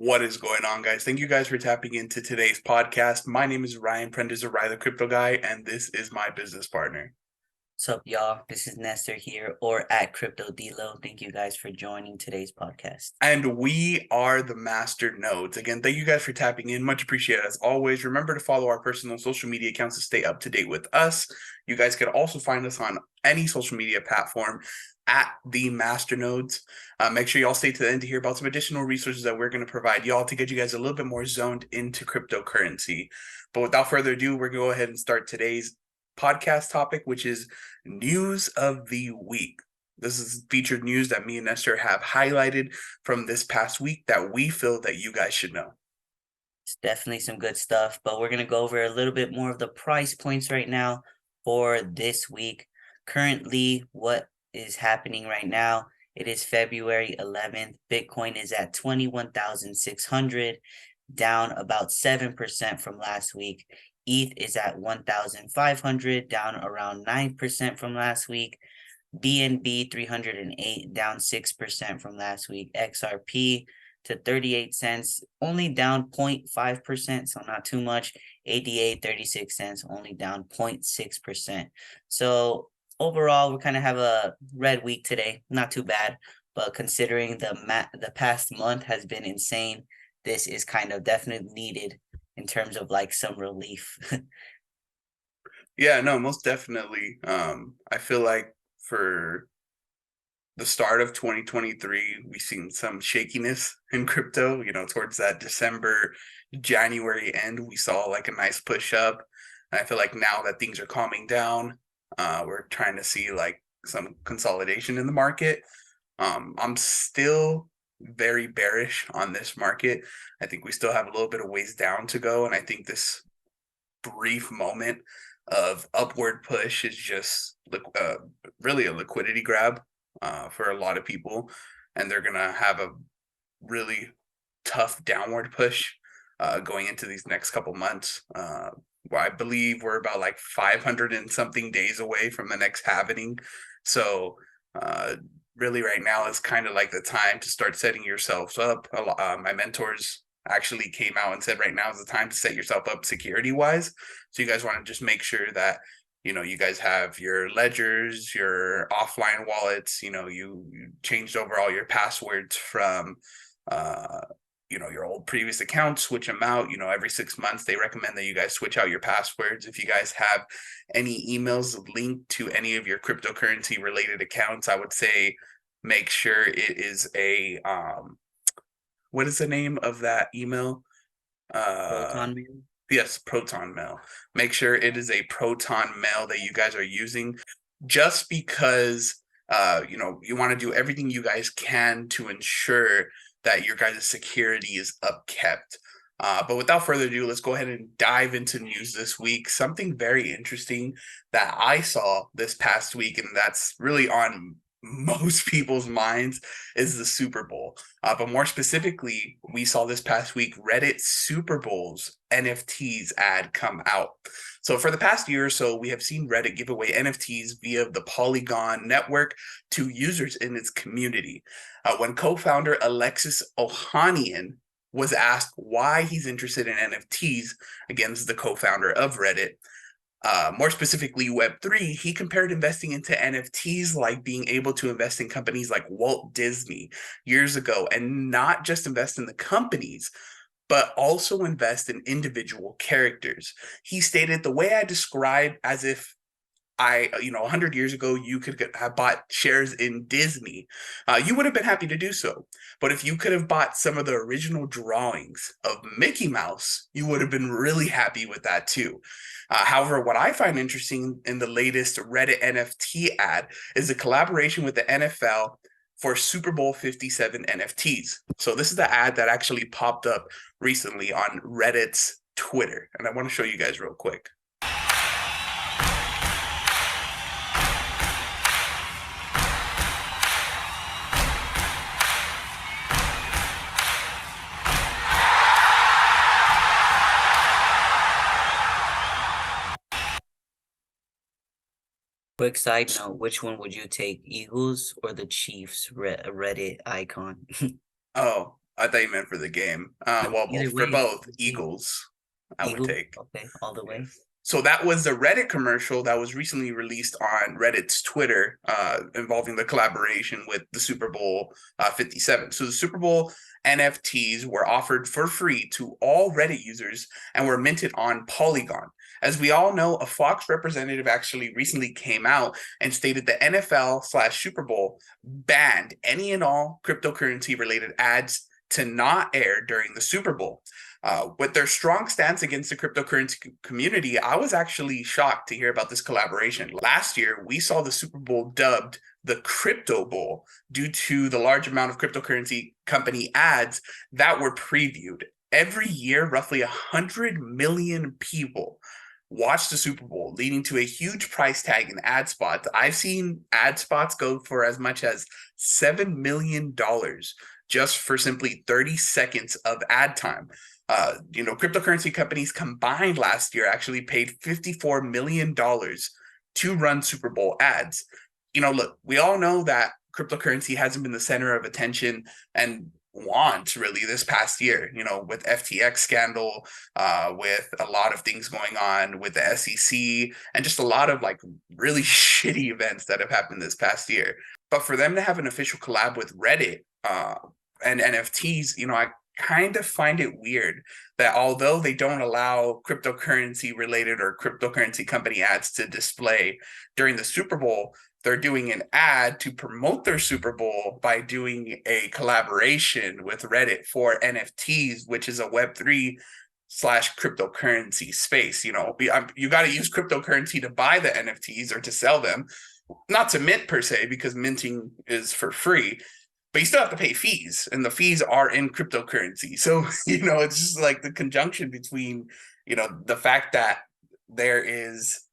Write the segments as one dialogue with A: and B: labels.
A: What is going on, guys? Thank you guys for tapping into today's podcast. My name is Ryan Prentice, the Crypto Guy, and this is my business partner.
B: What's up, y'all? This is Nestor here, or at Crypto Delo. Thank you guys for joining today's podcast.
A: And we are the Master Nodes. Again, thank you guys for tapping in. Much appreciated as always. Remember to follow our personal social media accounts to stay up to date with us. You guys can also find us on any social media platform at the Master Nodes. Make sure y'all stay to the end to hear about some additional resources that we're going to provide y'all to get you guys a little bit more zoned into cryptocurrency. But without further ado, we're going to go ahead and start today's podcast topic, which is news of the week. This is featured news that me and Nestor have highlighted from this past week that we feel that you guys should know.
B: It's definitely some good stuff, but we're going to go over a little bit more of the price points right now for this week. Currently, what is happening right now, it is February 11th. Bitcoin is at 21,600, down about 7% from last week. ETH is at 1,500, down around 9% from last week. BNB 308, down 6% from last week. XRP to 38 cents, only down 0.5%, so not too much. ADA 36 cents, only down 0.6%. So overall, we kind of have a red week today. Not too bad, but considering the past month has been insane, this is kind of definitely needed in terms of like some relief.
A: Yeah, no, most definitely. I feel like for the start of 2023, we've seen some shakiness in crypto. Towards that December, January end, we saw like a nice push up. And I feel like now that things are calming down, we're trying to see like some consolidation in the market. I'm still very bearish on this market. I think we still have a little bit of ways down to go. And I think this brief moment of upward push is just really a liquidity grab for a lot of people, and they're gonna have a really tough downward push going into these next couple months. I believe we're about like 500 and something days away from the next halving, so really right now is kind of like the time to start setting yourselves up. My mentors actually came out and said right now is the time to set yourself up security wise. So you guys want to just make sure that you guys have your ledgers, your offline wallets. You changed over all your passwords from your old previous accounts, switch them out. Every 6 months they recommend that you guys switch out your passwords. If you guys have any emails linked to any of your cryptocurrency related accounts, I would say make sure it is a what is the name of that email?
B: Proton Mail.
A: Yes, Proton Mail. Make sure it is a Proton Mail that you guys are using, just because you want to do everything you guys can to ensure that your guys' security is upkept. But without further ado, let's go ahead and dive into news this week. Something very interesting that I saw this past week, and that's really on most people's minds, is the Super Bowl. But more specifically, we saw this past week Reddit Super Bowl's NFTs ad come out. So for the past year or so, we have seen Reddit give away NFTs via the Polygon network to users in its community. When co-founder Alexis Ohanian was asked why he's interested in NFTs, again, this is the co-founder of Reddit, more specifically Web3, he compared investing into NFTs like being able to invest in companies like Walt Disney years ago, and not just invest in the companies, but also invest in individual characters. He stated, the way I describe as if 100 years ago, you could have bought shares in Disney. You would have been happy to do so. But if you could have bought some of the original drawings of Mickey Mouse, you would have been really happy with that too. However, what I find interesting in the latest Reddit NFT ad is the collaboration with the NFL for Super Bowl 57 NFTs. So this is the ad that actually popped up recently on Reddit's Twitter, and I want to show you guys real quick.
B: Quick side note, which one would you take, Eagles or the Chiefs Reddit icon?
A: Oh, I thought you meant for the game.
B: No,
A: Well,
B: either
A: for
B: way,
A: both Eagles, I would
B: Eagles.
A: take.
B: Okay, all the way.
A: So that was the Reddit commercial that was recently released on Reddit's Twitter, involving the collaboration with the Super Bowl 57. So the Super Bowl NFTs were offered for free to all Reddit users and were minted on Polygon. As we all know, a Fox representative actually recently came out and stated the NFL/Super Bowl banned any and all cryptocurrency related ads to not air during the Super Bowl. With their strong stance against the cryptocurrency community, I was actually shocked to hear about this collaboration. Last year, we saw the Super Bowl dubbed the Crypto Bowl due to the large amount of cryptocurrency company ads that were previewed. Every year, roughly 100 million people watch the Super Bowl, leading to a huge price tag in ad spots. I've seen ad spots go for as much as $7 million just for simply 30 seconds of ad time. Cryptocurrency companies combined last year actually paid $54 million to run Super Bowl ads. Look, we all know that cryptocurrency hasn't been the center of attention and want really this past year, with FTX scandal, with a lot of things going on with the SEC, and just a lot of like really shitty events that have happened this past year. But for them to have an official collab with Reddit and NFTs, I kind of find it weird that although they don't allow cryptocurrency related or cryptocurrency company ads to display during the Super Bowl, they're doing an ad to promote their Super Bowl by doing a collaboration with Reddit for NFTs, which is a Web3/cryptocurrency space. You got to use cryptocurrency to buy the NFTs or to sell them, not to mint per se, because minting is for free. But you still have to pay fees, and the fees are in cryptocurrency. So, it's just like the conjunction between, the fact that there is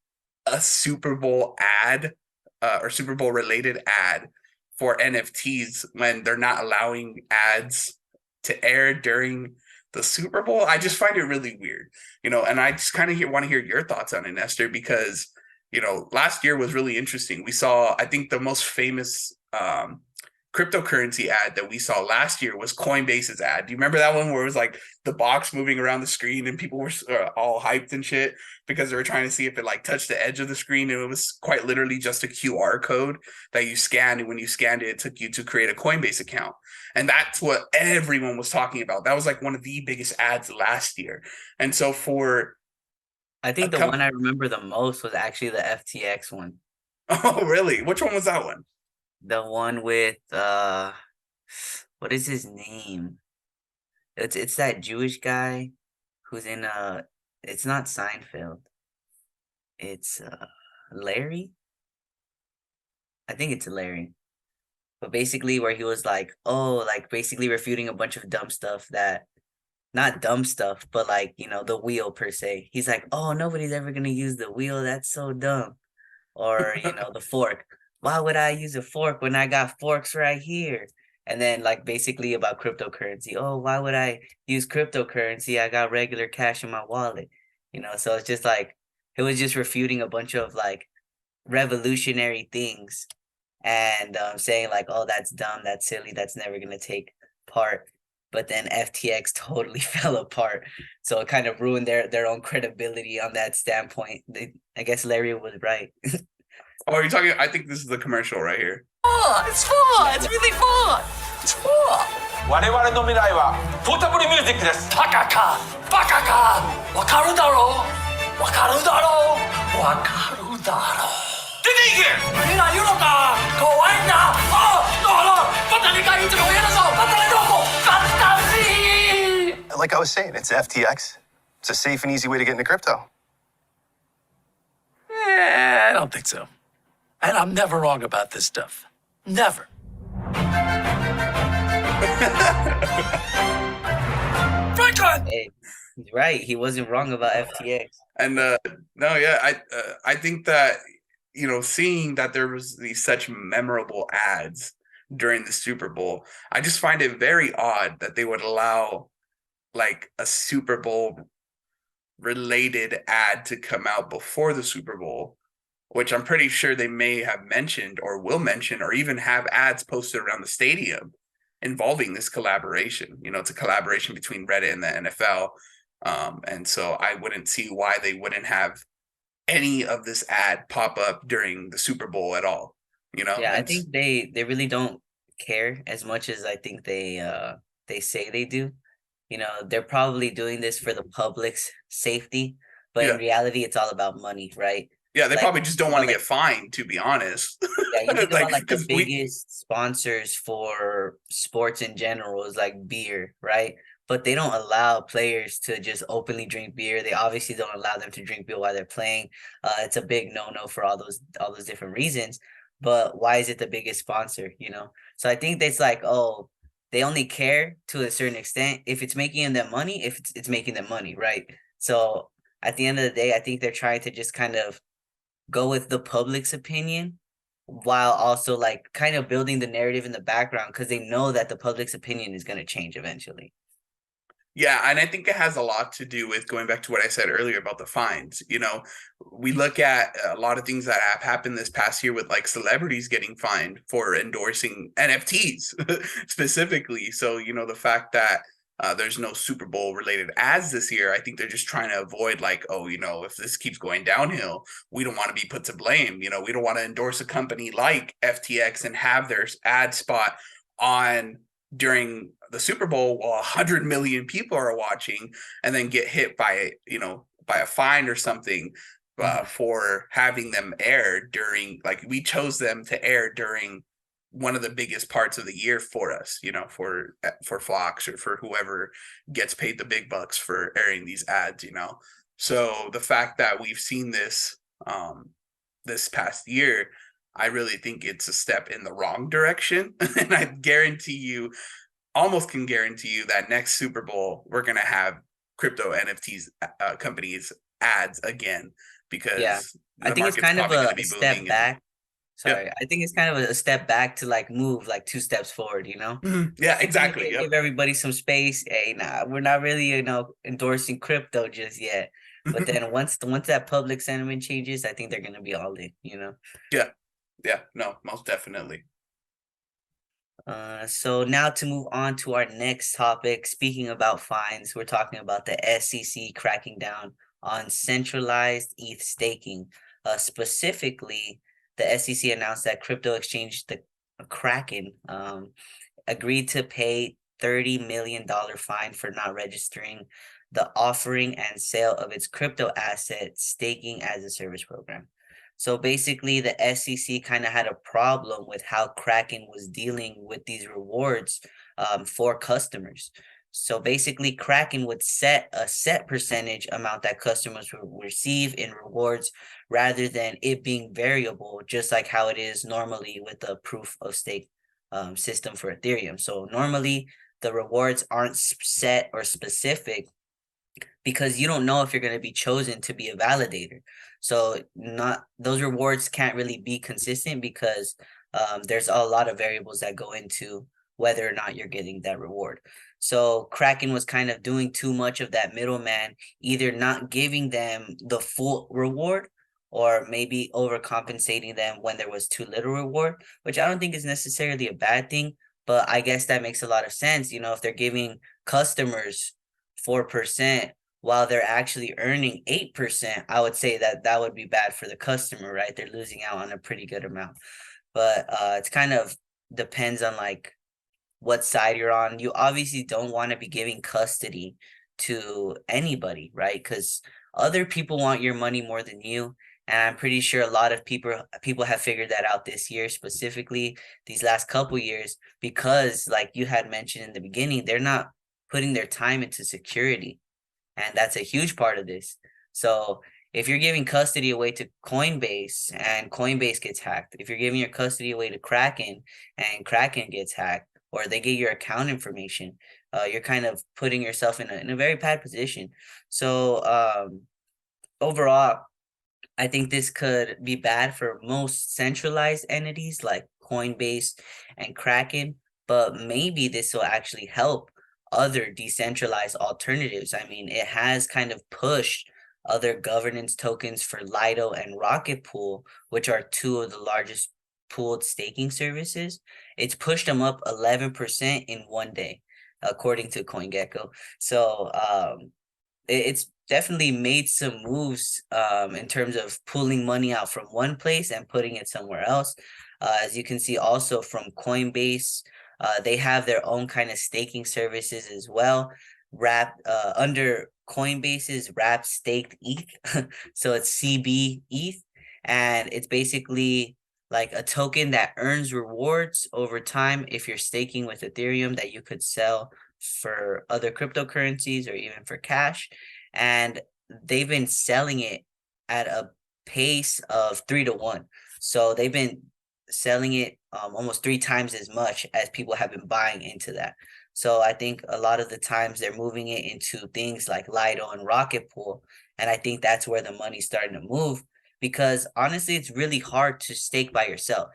A: a Super Bowl ad or Super Bowl related ad for NFTs when they're not allowing ads to air during the Super Bowl. I just find it really weird, and I just kind of want to hear your thoughts on it, Nestor, because, last year was really interesting. We saw, I think the most famous cryptocurrency ad that we saw last year was Coinbase's ad. Do you remember that one where it was like the box moving around the screen and people were all hyped and shit because they were trying to see if it like touched the edge of the screen, and it was quite literally just a QR code that you scanned, and when you scanned it, it took you to create a Coinbase account. And that's what everyone was talking about. That was like one of the biggest ads last year. And so
B: I think the one I remember the most was actually the FTX one.
A: Oh, really? Which one was that one?
B: The one with what is his name? It's that Jewish guy who's in it's not Seinfeld. It's Larry. I think it's Larry. But basically where he was like, basically refuting a bunch of dumb stuff that, not dumb stuff, but like, the wheel per se. He's like, oh, nobody's ever gonna use the wheel. That's so dumb. Or, the fork. Why would I use a fork when I got forks right here? And then like basically about cryptocurrency. Oh, why would I use cryptocurrency? I got regular cash in my wallet. So it's just like, it was just refuting a bunch of like revolutionary things and saying like, oh, that's dumb, that's silly, that's never going to take part. But then FTX totally fell apart. So it kind of ruined their own credibility on that standpoint. I guess Larry was right.
A: Oh, are you talking? I think this is the commercial right here.
C: Oh, it's fun! It's really fun! It's fun! 我々の未来はポータブルミュージックです。バカかバカかわかるだろうわかるだろうわかるだろう出ていけ何が言うのか怖いんだああまた2回言っても嫌だぞまたねどうもファンタジー
D: Like I was saying, it's FTX. It's a safe and easy way to get into crypto.
C: I don't think so. And I'm never wrong about this stuff. Never. Franklin!
B: Hey, he's right. He wasn't wrong about FTX.
A: And no, yeah, I think that seeing that there was these such memorable ads during the Super Bowl, I just find it very odd that they would allow like a Super Bowl related ad to come out before the Super Bowl, which I'm pretty sure they may have mentioned or will mention or even have ads posted around the stadium. involving this collaboration. It's a collaboration between Reddit and the NFL. And so I wouldn't see why they wouldn't have any of this ad pop up during the Super Bowl at all.
B: Yeah, I
A: And
B: think they really don't care as much as I think they say they do. They're probably doing this for the public's safety, but in
A: yeah,
B: reality, it's all about money, right?
A: yeah, they
B: Like,
A: probably just don't want
B: but
A: to
B: like,
A: get fined, to be honest.
B: yeah, you think
A: Like,
B: about like the
A: because
B: biggest sponsors for sports in general is like beer, right? But they don't allow players to just openly drink beer. They obviously don't allow them to drink beer while they're playing. It's a big no-no for all those different reasons. But why is it the biggest sponsor, So I think that's like, oh, they only care to a certain extent. If it's making them money, if it's making them money, right? So at the end of the day, I think they're trying to just kind of go with the public's opinion while also like kind of building the narrative in the background because they know that the public's opinion is going to change eventually.
A: Yeah, and I think it has a lot to do with going back to what I said earlier about the fines. We look at a lot of things that have happened this past year with like celebrities getting fined for endorsing NFTs specifically. So, the fact that there's no Super Bowl related ads this year, I think they're just trying to avoid like, oh, if this keeps going downhill, we don't want to be put to blame. We don't want to endorse a company like FTX and have their ad spot on during the Super Bowl while 100 million people are watching and then get hit by a fine or something for having them air during, like, we chose them to air during one of the biggest parts of the year for us, for Fox or for whoever gets paid the big bucks for airing these ads. So the fact that we've seen this this past year, I really think it's a step in the wrong direction. And I almost can guarantee you that next Super Bowl, we're going to have crypto NFTs companies ads again,
B: Yeah,
A: because
B: I
A: the
B: think it's
A: market's
B: kind of
A: probably going to
B: a
A: be
B: step
A: booming. And
B: back.
A: yeah,
B: Sorry, I think it's kind of a step back to like move like 2 steps forward.
A: yeah,
B: Like, kind of
A: exactly.
B: give everybody some space. Hey, nah, we're not really, endorsing crypto just yet. But
A: Yep.
B: then once that public sentiment changes, I think they're gonna be all in.
A: Yeah, yeah, no, most definitely.
B: So now to move on to our next topic, speaking about fines, we're talking about the SEC cracking down on centralized ETH staking. Specifically, the SEC announced that crypto exchange, the Kraken, agreed to pay $30 million fine for not registering the offering and sale of its crypto asset staking as a service program. So basically, the SEC kind of had a problem with how Kraken was dealing with these rewards for customers. So basically, Kraken would set a set percentage amount that customers would receive in rewards rather than it being variable, just like how it is normally with the proof of stake system for Ethereum. So normally, the rewards aren't set or specific because you don't know if you're going to be chosen to be a validator. So not those rewards can't really be consistent because there's a lot of variables that go into whether or not you're getting that reward. So Kraken was kind of doing too much of that middleman, either not giving them the full reward or maybe overcompensating them when there was too little reward, which I don't think is necessarily a bad thing. But I guess that makes a lot of sense. If they're giving customers 4%, while they're actually earning 8%, I would say that would be bad for the customer, right? They're losing out on a pretty good amount. But it's kind of depends on like what side you're on. You obviously don't want to be giving custody to anybody, right? Because other people want your money more than you. And I'm pretty sure a lot of people have figured that out this year, specifically these last couple years, because like you had mentioned in the beginning, they're not putting their time into security. And that's a huge part of this. So if you're giving custody away to Coinbase and Coinbase gets hacked, if you're giving your custody away to Kraken and Kraken gets hacked, or they get your account information, you're kind of putting yourself in a very bad position. So overall, I think this could be bad for most centralized entities like Coinbase and Kraken, but maybe this will actually help other decentralized alternatives. I mean, it has kind of pushed other governance tokens for Lido and Rocket Pool, which are two of the largest pooled staking services, it's pushed them up 11% in one day, according to CoinGecko. So it's definitely made some moves in terms of pulling money out from one place and putting it somewhere else. As you can see also from Coinbase, they have their own kind of staking services as well. Under Coinbase's wrapped staked ETH, so it's CB ETH, and it's basically like a token that earns rewards over time if you're staking with Ethereum that you could sell for other cryptocurrencies or even for cash. And they've been selling it at a pace of 3-to-1. So they've been selling it almost 3 times as much as people have been buying into that. So I think a lot of the times they're moving it into things like Lido and Rocket Pool. And I think that's where the money's starting to move, because honestly, it's really hard to stake by yourself.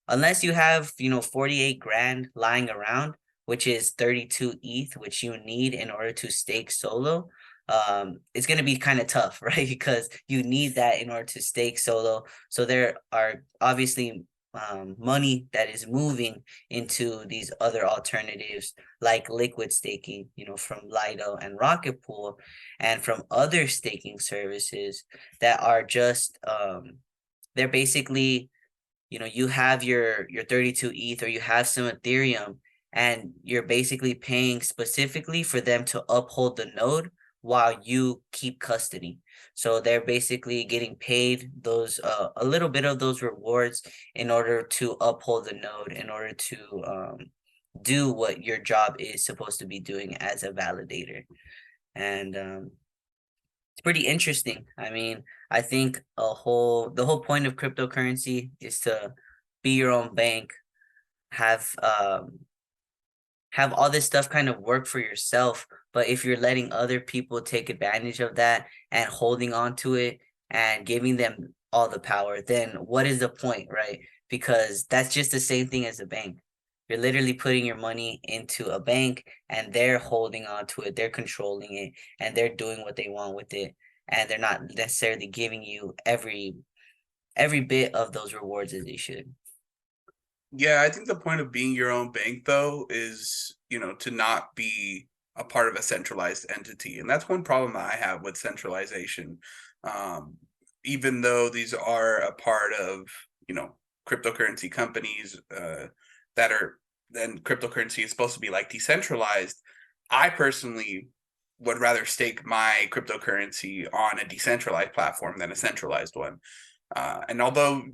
B: Unless you have, 48 grand lying around, which is 32 ETH, which you need in order to stake solo. It's going to be kind of tough, right? Because you need that in order to stake solo. So there are obviously money that is moving into these other alternatives like liquid staking, from Lido and Rocket Pool, and from other staking services that are just they're basically, you have your 32 ETH or you have some Ethereum, and you're basically paying specifically for them to uphold the node while you keep custody. So they're basically getting paid those a little bit of those rewards in order to uphold the node, in order to do what your job is supposed to be doing as a validator. And it's pretty interesting. I mean, I think the whole point of cryptocurrency is to be your own bank, have all this stuff kind of work for yourself. But if you're letting other people take advantage of that and holding on to it and giving them all the power, then what is the point, right? Because that's just the same thing as a bank. You're literally putting your money into a bank and they're holding on to it, they're controlling it, and they're doing what they want with it. And they're not necessarily giving you every bit of those rewards as they should.
A: Yeah, I think the point of being your own bank, though, is, to not be a part of a centralized entity. And that's one problem I have with centralization. Even though these are a part of, cryptocurrency companies that are, then cryptocurrency is supposed to be like decentralized. I personally would rather stake my cryptocurrency on a decentralized platform than a centralized one. And although,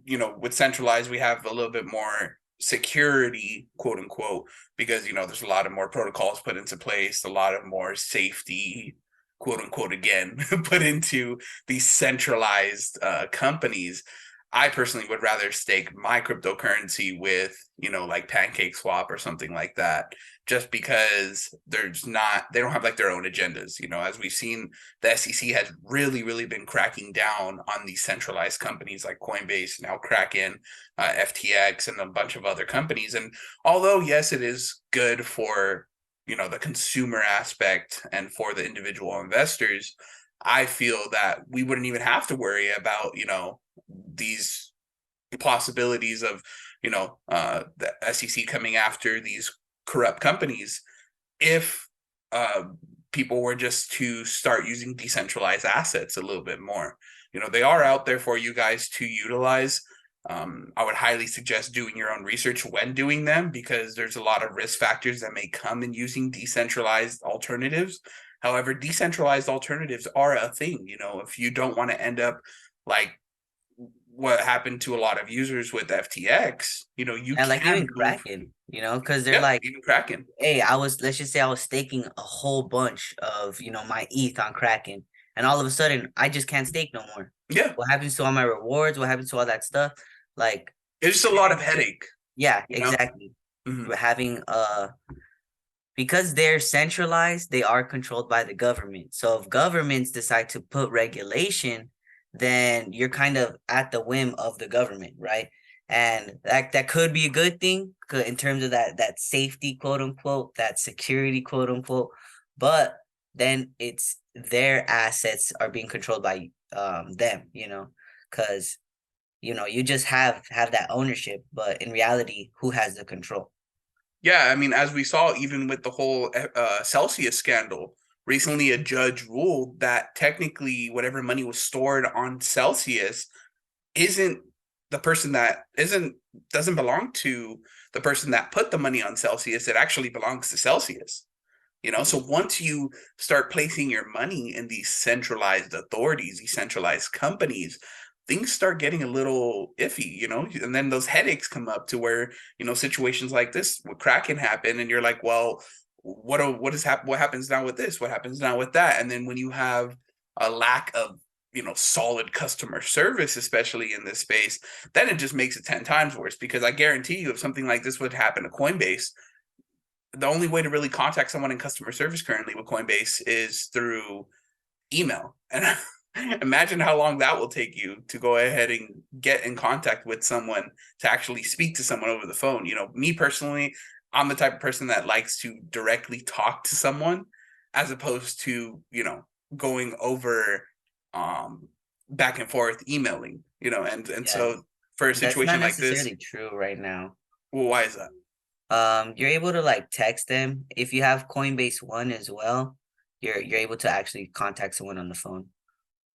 A: with centralized, we have a little bit more security, quote unquote, because, there's a lot of more protocols put into place, a lot of more safety, quote unquote, again, put into these centralized companies. I personally would rather stake my cryptocurrency with, like PancakeSwap or something like that, just because they don't have like their own agendas. As we've seen, the SEC has really, really been cracking down on these centralized companies like Coinbase, now Kraken, FTX, and a bunch of other companies. And although, yes, it is good for, the consumer aspect and for the individual investors, I feel that we wouldn't even have to worry about, these possibilities of, the SEC coming after these corrupt companies if people were just to start using decentralized assets a little bit more. They are out there for you guys to utilize. I would highly suggest doing your own research when doing them, because there's a lot of risk factors that may come in using decentralized alternatives. However, decentralized alternatives are a thing. If you don't want to end up like what happened to a lot of users with FTX, you
B: And like
A: can
B: even
A: move.
B: Kraken, because they're like,
A: even Kraken.
B: hey, let's just say I was staking a whole bunch of, my ETH on Kraken, and all of a sudden I just can't stake no more.
A: Yeah.
B: What happens to all my rewards? What happens to all that stuff? Like,
A: It's just a lot of headache.
B: yeah, exactly.
A: Mm-hmm.
B: Having because they're centralized, they are controlled by the government. So if governments decide to put regulation, then you're kind of at the whim of the government, right? And that could be a good thing in terms of that safety, quote unquote, that security, quote unquote. But then it's their assets are being controlled by them, because you just have that ownership, but in reality, who has the control?
A: Yeah, I mean, as we saw, even with the whole Celsius scandal, recently a judge ruled that technically whatever money was stored on Celsius isn't the person that isn't doesn't belong to the person that put the money on Celsius. It actually belongs to Celsius. So once you start placing your money in these centralized authorities, these centralized companies, things start getting a little iffy, and then those headaches come up to where, situations like this with Kraken happen, and you're like, well, what happens now with this? What happens now with that? And then when you have a lack of solid customer service, especially in this space, then it just makes it 10 times worse, because I guarantee you if something like this would happen to Coinbase, the only way to really contact someone in customer service currently with Coinbase is through email. And imagine how long that will take you to go ahead and get in contact with someone, to actually speak to someone over the phone. Me personally, I'm the type of person that likes to directly talk to someone, as opposed to, going over back and forth emailing, and
B: Yeah,
A: so for a
B: that's not
A: situation like this,
B: necessarily true right now.
A: well, why is that?
B: You're able to like text them. If you have Coinbase One as well, you're able to actually contact someone on the phone.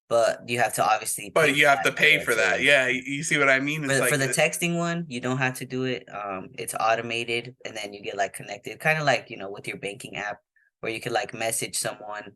B: But you have to obviously pay
A: But
B: for
A: you have
B: that
A: to
B: in
A: pay
B: order
A: for that.
B: to,
A: Yeah, you see what I mean? It's
B: for
A: like
B: the texting one, you don't have to do it. It's automated, and then you get like connected, kind of like, with your banking app, where you could like message someone,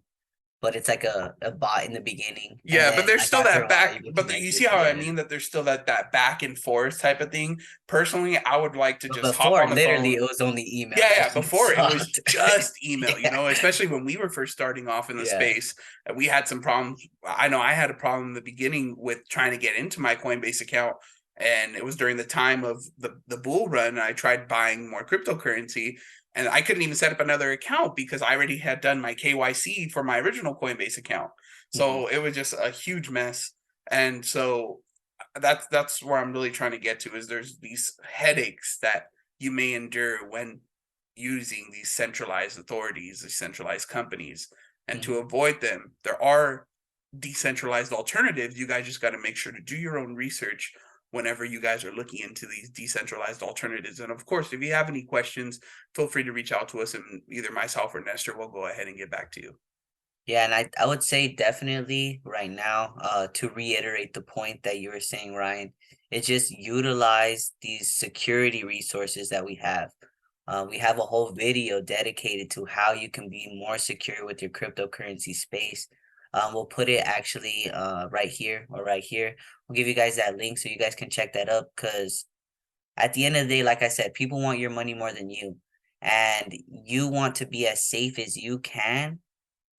B: but it's like a bot in the beginning, and
A: yeah, but
B: then
A: there's
B: like
A: still
B: after
A: that
B: a while
A: back.
B: you get
A: But you see
B: connected.
A: how I
B: Yeah.
A: mean, that there's still that back and forth type of thing. Personally, I would like to
B: But
A: just hop
B: before,
A: on the
B: literally, it
A: phone.
B: was only email.
A: Yeah,
B: That
A: yeah.
B: shit
A: Before it was
B: sucked.
A: just email,
B: Yeah.
A: especially when we were first starting off in the
B: Yeah.
A: space. We had some problems. I know I had a problem in the beginning with trying to get into my Coinbase account. And it was during the time of the bull run. And I tried buying more cryptocurrency, and I couldn't even set up another account because I already had done my KYC for my original Coinbase account.
B: Mhm.
A: So it was just a huge mess. And so that's where I'm really trying to get to, is there's these headaches that you may endure when using these centralized authorities, these centralized companies. And to
B: Mhm.
A: avoid them, there are decentralized alternatives. You guys just got to make sure to do your own research whenever you guys are looking into these decentralized alternatives. And of course, if you have any questions, feel free to reach out to us, and either myself or Nestor will go ahead and get back to you.
B: Yeah, and I would say definitely right now, to reiterate the point that you were saying, Ryan, it's just utilize these security resources that we have. We have a whole video dedicated to how you can be more secure with your cryptocurrency space. We'll put it actually right here or right here. We'll give you guys that link so you guys can check that up, because at the end of the day, like I said, people want your money more than you, and you want to be as safe as you can,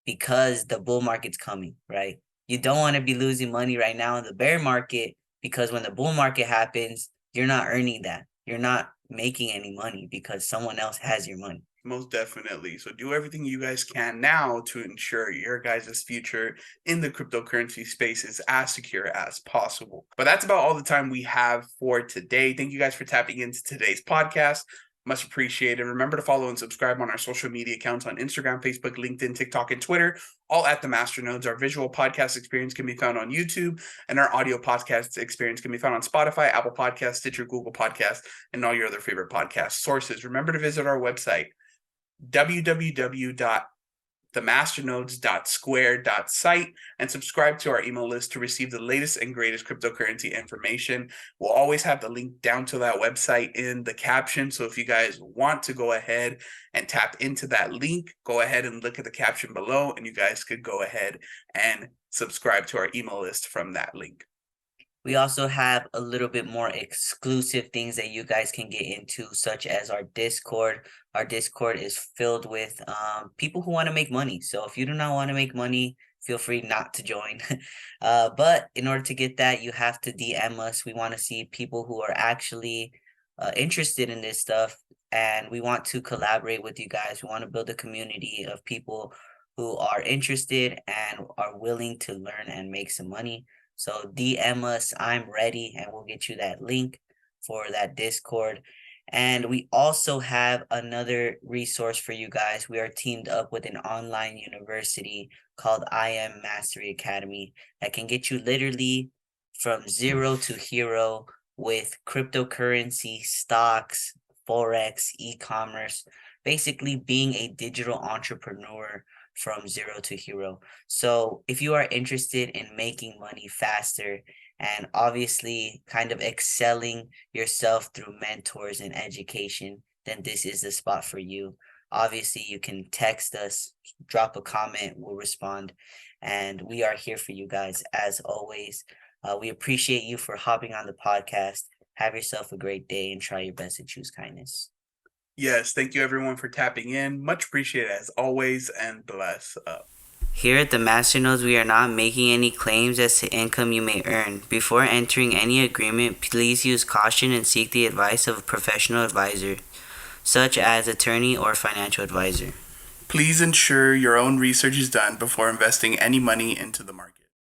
B: because the bull market's coming, right? You don't want to be losing money right now in the bear market, because when the bull market happens, you're not earning that. You're not making any money because someone else has your money.
A: Most definitely. So do everything you guys can now to ensure your guys' future in the cryptocurrency space is as secure as possible. But that's about all the time we have for today. Thank you guys for tapping into today's podcast. Much appreciated. Remember to follow and subscribe on our social media accounts on Instagram, Facebook, LinkedIn, TikTok, and Twitter, all at the Masternodes. Our visual podcast experience can be found on YouTube, and our audio podcast experience can be found on Spotify, Apple Podcasts, Stitcher, Google Podcasts, and all your other favorite podcast sources. Remember to visit our website, www.themasternodes.square.site, and subscribe to our email list to receive the latest and greatest cryptocurrency information. We'll always have the link down to that website in the caption. So if you guys want to go ahead and tap into that link, go ahead and look at the caption below, and you guys could go ahead and subscribe to our email list from that link.
B: We also have a little bit more exclusive things that you guys can get into, such as our Discord. Our Discord is filled with people who want to make money. So if you do not want to make money, feel free not to join. But in order to get that, you have to DM us. We want to see people who are actually interested in this stuff, and we want to collaborate with you guys. We want to build a community of people who are interested and are willing to learn and make some money. So DM us, I'm ready, and we'll get you that link for that Discord. And we also have another resource for you guys. We are teamed up with an online university called I Am Mastery Academy that can get you literally from zero to hero with cryptocurrency, stocks, forex, e-commerce, basically being a digital entrepreneur from zero to hero. So if you are interested in making money faster and obviously kind of excelling yourself through mentors and education, then this is the spot for you. Obviously, you can text us, drop a comment, we'll respond, and we are here for you guys as always. We appreciate you for hopping on the podcast. Have yourself a great day and try your best to choose kindness.
A: Yes, thank you everyone for tapping in. Much appreciated as always, and bless up.
B: Here at the Masternodes, we are not making any claims as to income you may earn. Before entering any agreement, please use caution and seek the advice of a professional advisor, such as attorney or financial advisor.
A: Please ensure your own research is done before investing any money into the market.